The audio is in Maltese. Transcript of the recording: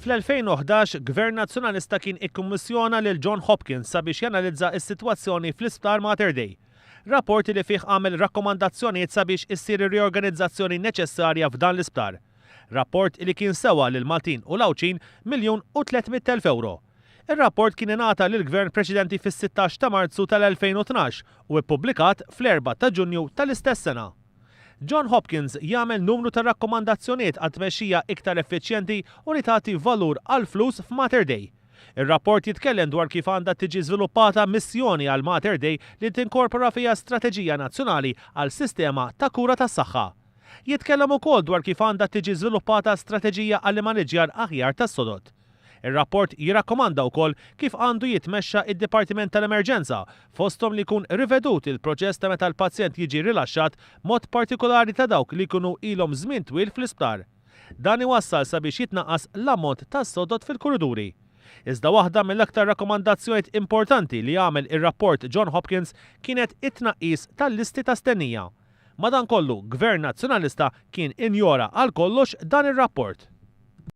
Fl-2011, Gvern Nazzjonalista kien ikkummissjona lil John Hopkins sabiex janalizza s-sitwazzjoni fl-Isptar Mater Dei. Rapport li fih għamel rakkomandazzjonijiet sabiex issir ir-riorganizzazzjoni neċessarja f'dan l-isptar. Rapport li kien sewa lil Maltin u Lawċin €1,300,000. Ir-rapport kien ingħata lill-Gvern preċedenti fis-16 ta' Marzu tal-2012 u ippubblikat fl-4 ta' Ġunju tal-istess sena. John Hopkins jagħmel numru ta' rakkomandazzjonijiet għat tmexxija iktar effiċjenti u li tagħti valur għal flus f'Mater Dei. Ir-rapport jitkellem dwar kif għandha tiġi żviluppata missjoni għal Mater Dei li tinkorpora fiha strateġija nazzjonali għal sistema ta' kura tas-saħħa. Jitkellem ukoll dwar kif għandha tiġi żviluppata strateġija għall maniġjar aħjar tas-sodod. Ir-rapport jirakkomanda wkoll kif għandu jitmexxa id-Dipartiment tal-Emerġenza fosthom li jkun rivedut il-proċess ta' meta l-pazjent jiġi rilaxxat mod partikolari ta' dawk li jkunu ilhom żmien twil fl-isptar. Dan iwassal sabiex jitnaqqas l-ammont tas-sodod fil-kuriduri. Iżda waħda mill-aktar rakkomandazzjonijiet importanti li għamel ir-rapport John Hopkins kienet it-tnaqqis tal-listi ta' stennija. Madankollu, Gvern Nazzjonalista kien injora għal kollox dan ir-rapport.